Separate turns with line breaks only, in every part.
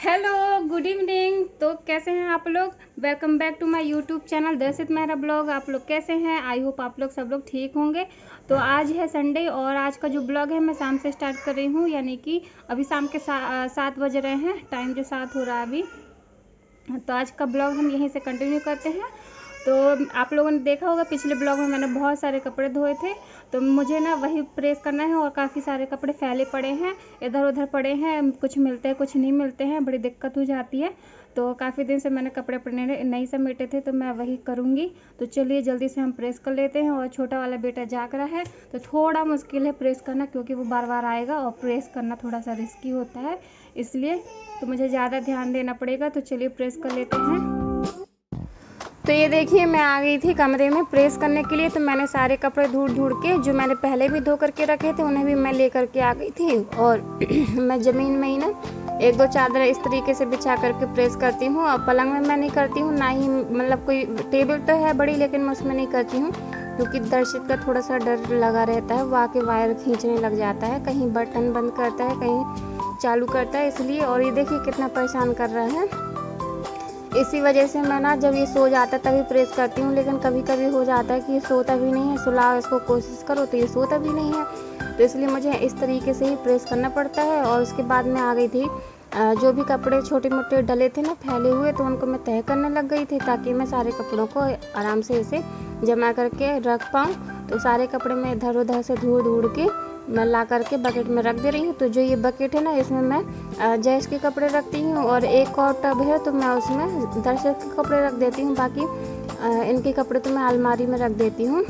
Hello, good evening. तो कैसे हैं आप लोग? Welcome back to my YouTube channel Darshit Mehra blog. आप लोग कैसे हैं? आई होप आप लोग सब लोग ठीक होंगे। तो आज है संडे और आज का जो ब्लॉग है मैं शाम से स्टार्ट कर रही हूँ, यानी कि अभी शाम के 7 बज रहे हैं, टाइम जो 7 हो रहा है अभी। तो आज का ब्लॉग हम यहीं से कंटिन्यू करते हैं। तो आप लोगों ने देखा होगा पिछले ब्लॉग में मैंने बहुत सारे कपड़े धोए थे, तो मुझे ना वही प्रेस करना है और काफ़ी सारे कपड़े फैले पड़े हैं, इधर उधर पड़े हैं, कुछ मिलते हैं कुछ नहीं मिलते हैं, बड़ी दिक्कत हो जाती है। तो काफ़ी दिन से मैंने कपड़े अपने नहीं समेटे थे, तो मैं वही करूँगी। तो चलिए जल्दी से हम प्रेस कर लेते हैं। और छोटा वाला बेटा जाग रहा है तो थोड़ा मुश्किल है प्रेस करना, क्योंकि वो बार बार आएगा और प्रेस करना थोड़ा सा रिस्की होता है, इसलिए तो मुझे ज़्यादा ध्यान देना पड़ेगा। तो चलिए प्रेस कर लेते हैं। तो ये देखिए मैं आ गई थी कमरे में प्रेस करने के लिए। तो मैंने सारे कपड़े ढूंढ के जो मैंने पहले भी धो करके रखे थे उन्हें भी मैं ले करके आ गई थी। और मैं ज़मीन में ही ना एक दो चादर इस तरीके से बिछा करके प्रेस करती हूँ। और पलंग में मैं नहीं करती हूँ, ना ही मतलब कोई टेबल तो है बड़ी, लेकिन मैं उसमें नहीं करती हूँ, क्योंकि दर्शित का थोड़ा सा डर लगा रहता है। वो आके वायर खींचने लग जाता है, कहीं बटन बंद करता है कहीं चालू करता है, इसलिए। और ये देखिए कितना परेशान कर रहा है। इसी वजह से मैं ना जब ये सो जाता है तभी प्रेस करती हूँ, लेकिन कभी कभी हो जाता है कि ये सोता भी नहीं है, सुलाओ इसको कोशिश करो तो ये सोता भी नहीं है, तो इसलिए मुझे इस तरीके से ही प्रेस करना पड़ता है। और उसके बाद मैं आ गई थी जो भी कपड़े छोटे मोटे डले थे ना फैले हुए, तो उनको मैं तह करने लग गई थी, ताकि मैं सारे कपड़ों को आराम से इसे जमा करके रख पाऊँ। तो सारे कपड़े मैं इधर उधर से ढूंढ के मैं ला करके बकेट में रख दे रही हूँ। तो जो ये बकेट है ना, इसमें मैं जैस के कपड़े रखती हूँ, और एक और टब है तो मैं उसमें दर्शक के कपड़े रख देती हूँ। बाकी इनके कपड़े तो मैं अलमारी में रख देती हूँ।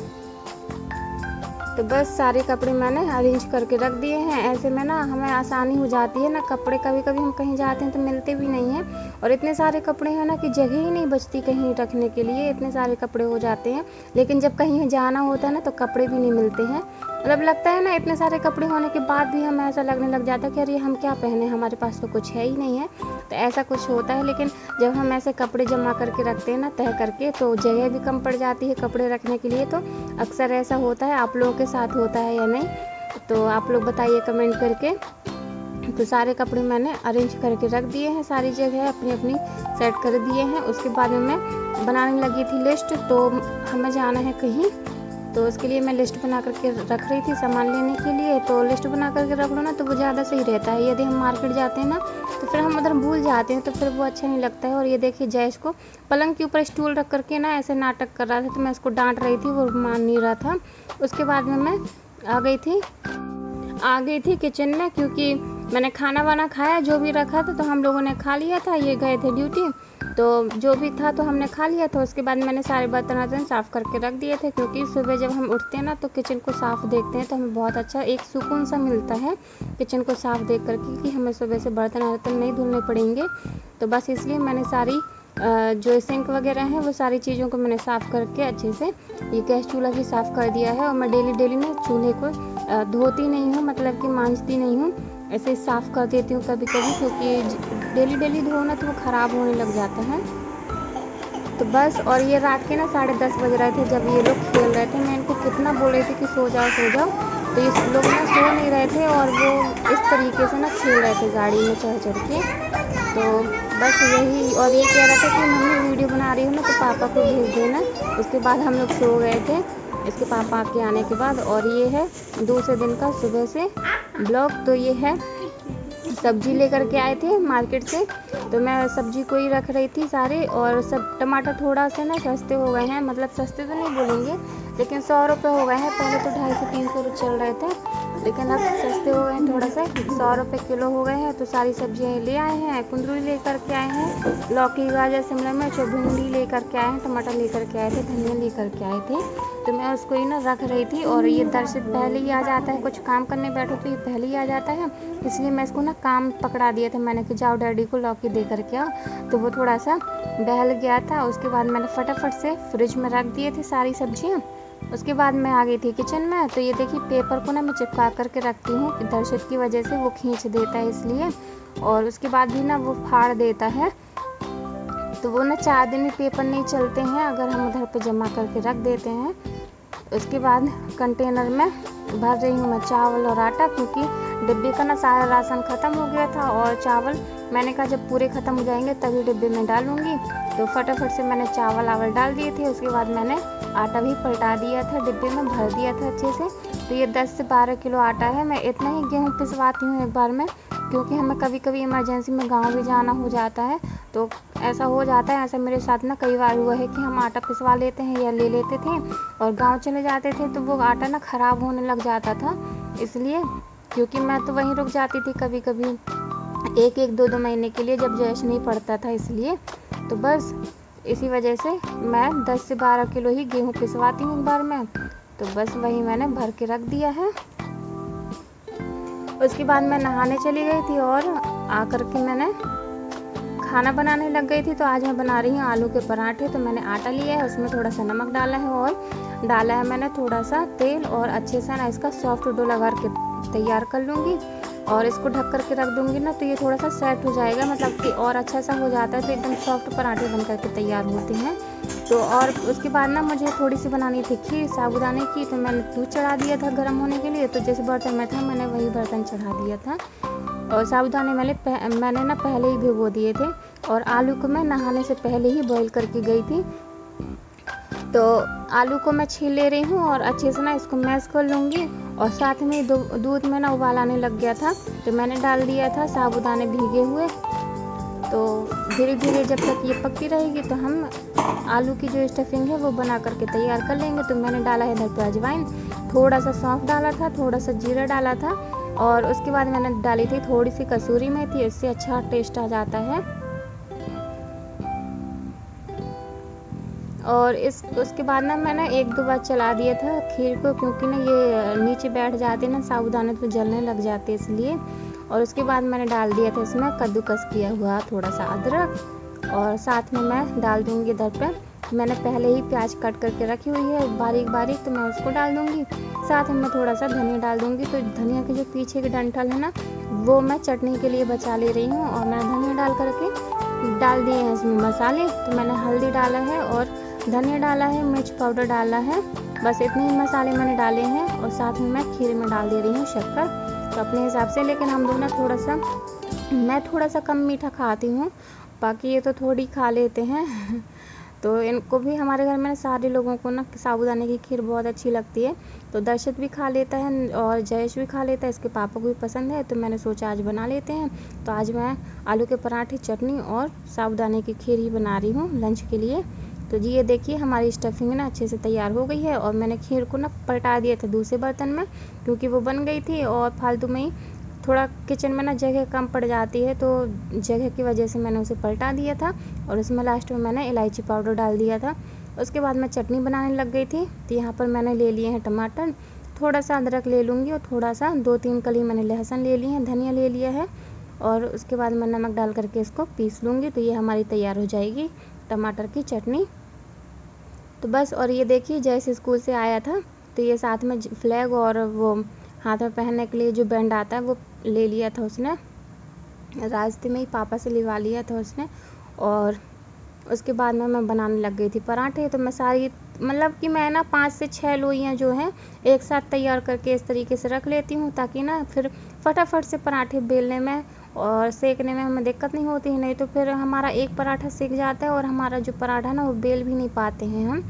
तो बस सारे कपड़े मैंने अरेंज करके रख दिए हैं। ऐसे में ना हमें आसानी हो जाती है ना, कपड़े कभी कभी हम कहीं जाते हैं तो मिलते भी नहीं हैं, और इतने सारे कपड़े हैं ना कि जगह ही नहीं बचती कहीं रखने के लिए, इतने सारे कपड़े हो जाते हैं। लेकिन जब कहीं जाना होता है ना तो कपड़े भी नहीं मिलते हैं। मतलब लगता है ना इतने सारे कपड़े होने के बाद भी हमें ऐसा लगने लग जाता है कि अरे हम क्या पहने, हमारे पास तो कुछ है ही नहीं है, तो ऐसा कुछ होता है। लेकिन जब हम ऐसे कपड़े जमा करके रखते हैं ना तह करके, तो जगह भी कम पड़ जाती है कपड़े रखने के लिए। तो अक्सर ऐसा होता है, आप लोगों के साथ होता है या नहीं, तो आप लोग बताइए कमेंट करके। तो सारे कपड़े मैंने अरेंज करके रख दिए हैं, सारी जगह अपनी अपनी सेट कर दिए हैं। उसके बाद में मैं बनाने लगी थी लिस्ट, तो हमें जाना है कहीं, तो उसके लिए मैं लिस्ट बना करके रख रही थी सामान लेने के लिए। तो लिस्ट बना करके रख लो ना तो वो ज़्यादा सही रहता है। यदि हम मार्केट जाते हैं ना तो फिर हम उधर भूल जाते हैं, तो फिर वो अच्छा नहीं लगता है। और ये देखिए जैस को पलंग के ऊपर स्टूल रख करके ना ऐसे नाटक कर रहा था, तो मैं उसको डांट रही थी, वो मान नहीं रहा था। उसके बाद में मैं आ गई थी किचन में, क्योंकि मैंने खाना वाना खाया, जो भी रखा था तो हम लोगों ने खा लिया था। ये गए थे ड्यूटी, तो जो भी था तो हमने खा लिया था। उसके बाद मैंने सारे बर्तन वर्तन साफ़ करके रख दिए थे, क्योंकि सुबह जब हम उठते हैं ना तो किचन को साफ़ देखते हैं तो हमें बहुत अच्छा एक सुकून सा मिलता है किचन को साफ़ देख करके, कि हमें सुबह से बर्तन वर्तन नहीं धुलने पड़ेंगे। तो बस इसलिए मैंने सारी जो सिंक वगैरह हैं वो सारी चीज़ों को मैंने साफ़ करके अच्छे से ये गैस चूल्हा भी साफ़ कर दिया है। और मैं डेली ना चूल्हे को धोती नहीं हूँ, मतलब कि मांजती नहीं हूँ, ऐसे साफ़ कर देती हूँ कभी कभी, क्योंकि डेली धो ना तो वो ख़राब होने लग जाता है। तो बस, और ये रात के ना 10:30 बज रहे थे जब ये लोग खेल रहे थे। मैं इनको कितना बोल रही थी कि सो जाओ, तो ये लोग ना सो नहीं रहे थे, और वो इस तरीके से ना खेल रहे थे गाड़ी में चढ़ के। तो बस यही, और ये कह रहा था कि मम्मी वीडियो बना रही हूँ ना तो पापा को भेज देना। उसके बाद हम लोग सो गए थे इसके पापा के आने के बाद। और ये है दूसरे दिन का सुबह से ब्लॉग। तो ये है सब्जी लेकर के आए थे मार्केट से, तो मैं सब्जी को ही रख रही थी सारे। और सब टमाटर थोड़ा सा ना सस्ते हो गए हैं, मतलब सस्ते तो नहीं बोलेंगे, लेकिन 100 रुपये हो गए हैं। पहले तो 250-300 चल रहे थे, लेकिन अब सस्ते हो गए हैं थोड़ा सा, 100 रुपये किलो हो गए हैं। तो सारी सब्जियाँ ले आए हैं, कुंदरू लेकर के आए हैं, लौकी गाजर शिमला मिर्च भिंडी लेकर के आए हैं, टमाटर लेकर के आए थे, धनिया लेकर के आए थे। तो मैं उसको ही ना रख रही थी। और ये दर्शित पहले ही आ जाता है, कुछ काम करने बैठो तो ये पहले ही आ जाता है, इसलिए मैं इसको ना काम पकड़ा दिया था मैंने कि जाओ डैडी को लौकी दे करके आओ। तो वो थोड़ा सा बहल गया था। उसके बाद मैंने फटाफट से फ्रिज में रख दिए थे सारी सब्जियाँ। उसके बाद मैं आ गई थी किचन में। तो ये देखिए पेपर को ना मैं चिपका करके रखती हूँ, दर्शित की वजह से वो खींच देता है इसलिए, और उसके बाद भी ना वो फाड़ देता है। तो वो ना 4 दिन भी पेपर नहीं चलते हैं अगर हम उधर पे जमा करके रख देते हैं। उसके बाद कंटेनर में भर रही हूँ मैं चावल और आटा, क्योंकि डिब्बे का ना सारा राशन ख़त्म हो गया था और चावल मैंने कहा जब पूरे ख़त्म हो जाएंगे तभी डिब्बे में डालूंगी। तो फटाफट से मैंने चावल डाल दिए थे। उसके बाद मैंने आटा भी पलटा दिया था, डिब्बे में भर दिया था अच्छे से। तो ये 10 से 12 किलो आटा है। मैं इतना ही गेहूँ पिसवाती हूँ एक बार में, क्योंकि हमें कभी कभी इमरजेंसी में गाँव भी जाना हो जाता है। तो ऐसा हो जाता है, ऐसा मेरे साथ ना कई बार हुआ है कि हम आटा पिसवा लेते हैं या ले लेते थे और गाँव चले जाते थे तो वो आटा ना ख़राब होने लग जाता था। इसलिए क्योंकि मैं तो वहीं रुक जाती थी कभी कभी 1-2 महीने के लिए जब जयेश नहीं पड़ता था, इसलिए तो बस इसी वजह से मैं 10 से 12 किलो ही गेहूँ पिसवाती हूँ एक बार में। तो बस वही मैंने भर के रख दिया है। उसके बाद मैं नहाने चली गई थी और आकर के मैंने खाना बनाने लग गई थी। तो आज मैं बना रही हूँ आलू के पराठे। तो मैंने आटा लिया है, उसमें थोड़ा सा नमक डाला है और डाला है मैंने थोड़ा सा तेल और अच्छे से ना इसका सॉफ्ट डो लगा के तैयार कर लूँगी और इसको ढक करके रख दूँगी ना तो ये थोड़ा सा सेट हो जाएगा, मतलब कि और अच्छा सा हो जाता है। तो एकदम सॉफ्ट पराठे बन करके तैयार होते हैं। तो और उसके बाद ना मुझे थोड़ी सी बनानी थी खीर साबूदाने की। तो मैंने दूध चढ़ा दिया था गर्म होने के लिए। तो जिस बर्तन में था मैंने वही बर्तन चढ़ा दिया था और साबूदाने मैंने ना पहले ही भिगो दिए थे और आलू को मैं नहाने से पहले ही बॉईल करके गई थी। तो आलू को मैं छील ले रही हूँ और अच्छे से ना इसको मैश कर लूँगी। और साथ में दूध में ना उबाल आने लग गया था तो मैंने डाल दिया था साबूदाने भीगे हुए। तो धीरे धीरे जब तक ये पकती रहेगी तो हम आलू की जो स्टफिंग है वो बना करके तैयार कर लेंगे। तो मैंने डाला है इधर पे अजवाइन, थोड़ा सा सौंफ डाला था, थोड़ा सा जीरा डाला था और उसके बाद मैंने डाली थी थोड़ी सी कसूरी मेथी, इससे अच्छा टेस्ट आ जाता है। और उसके बाद ना मैंने 1-2 बार चला दिया था खीर को, क्योंकि ना ये नीचे बैठ जाते ना साबूदाने तो जलने लग जाते इसलिए। और उसके बाद मैंने डाल दिया था इसमें कद्दूकस किया हुआ थोड़ा सा अदरक और साथ में मैं डाल दूँगी इधर पे मैंने पहले ही प्याज कट करके रखी हुई है बारीक बारीक, तो मैं उसको डाल दूँगी। साथ में मैं थोड़ा सा धनिया डाल दूँगी। तो धनिया की जो पीछे की डंठल है ना वो मैं चटनी के लिए बचा ले रही हूँ। और मैंने धनिया डाल करके डाल दिए हैं इसमें मसाले। तो मैंने हल्दी डाला है और धनिया डाला है, मिर्च पाउडर डाला है, बस इतने ही मसाले मैंने डाले हैं। और साथ में मैं खीर में डाल दे रही हूँ शक्कर, तो अपने हिसाब से। लेकिन हम लोग ना मैं थोड़ा सा कम मीठा खाती हूँ, बाकी ये तो थोड़ी खा लेते हैं। तो इनको भी हमारे घर में सारे लोगों को ना साबूदाने की खीर बहुत अच्छी लगती है। तो दर्शित भी खा लेता है और जयेश भी खा लेता है, इसके पापा को भी पसंद है। तो मैंने सोचा आज बना लेते हैं। तो आज मैं आलू के पराठे, चटनी और साबूदाने की खीर ही बना रही हूँ लंच के लिए। तो जी ये देखिए हमारी स्टफिंग ना अच्छे से तैयार हो गई है। और मैंने खीर को ना पलटा दिया था दूसरे बर्तन में, क्योंकि वो बन गई थी और फालतू में ही थोड़ा किचन में ना जगह कम पड़ जाती है, तो जगह की वजह से मैंने उसे पलटा दिया था। और उसमें लास्ट में मैंने इलायची पाउडर डाल दिया था। उसके बाद मैं चटनी बनाने लग गई थी। तो यहाँ पर मैंने ले लिए हैं टमाटर, थोड़ा सा अदरक ले लूँगी और थोड़ा सा 2-3 कली मैंने लहसुन ले ली है, धनिया ले लिया है। और उसके बाद मैं नमक डाल करके इसको पीस लूँगी। तो ये हमारी तैयार हो जाएगी टमाटर की चटनी। तो बस, और ये देखिए जैसे स्कूल से आया था तो ये साथ में फ्लैग और वो हाथ में पहनने के लिए जो बैंड आता है वो ले लिया था उसने, रास्ते में ही पापा से लिवा लिया था उसने। और उसके बाद में मैं बनाने लग गई थी पराठे। तो मैं सारी मतलब कि मैं ना 5 से 6 लोइयाँ जो हैं एक साथ तैयार करके इस तरीके से रख लेती हूँ, ताकि ना फिर फटाफट से पराठे बेलने में और सेकने में हमें दिक्कत नहीं होती है। नहीं तो फिर हमारा एक पराठा सेक जाता है और हमारा जो पराठा ना वो बेल भी नहीं पाते हैं हम।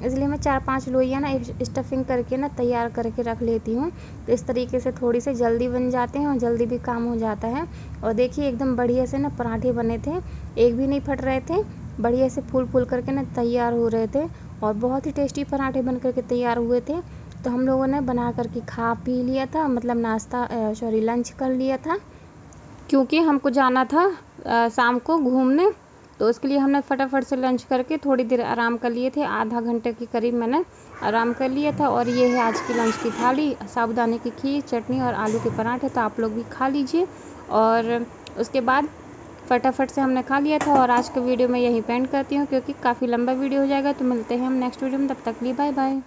इसलिए मैं 4-5 लोइयाँ ना स्टफिंग करके ना तैयार करके रख लेती हूँ। तो इस तरीके से थोड़ी से जल्दी बन जाते हैं और जल्दी भी काम हो जाता है। और देखिए एकदम बढ़िया से ना पराठे बने थे, एक भी नहीं फट रहे थे, बढ़िया से फूल फूल करके ना तैयार हो रहे थे और बहुत ही टेस्टी पराठे बन करके तैयार हुए थे। तो हम लोगों ने बना करके खा पी लिया था, मतलब लंच कर लिया था, क्योंकि हमको जाना था शाम को घूमने। तो उसके लिए हमने फटाफट से लंच करके थोड़ी देर आराम कर लिए थे, आधा घंटे के करीब मैंने आराम कर लिया था। और ये है आज की लंच की थाली, साबूदाने की खीर, चटनी और आलू के पराठे। तो आप लोग भी खा लीजिए। और उसके बाद फटाफट से हमने खा लिया था। और आज का वीडियो मैं यहीं पे एंड करती हूँ, क्योंकि काफ़ी लंबा वीडियो हो जाएगा। तो मिलते हैं हम नेक्स्ट वीडियो में, तब तक के लिए बाय बाय।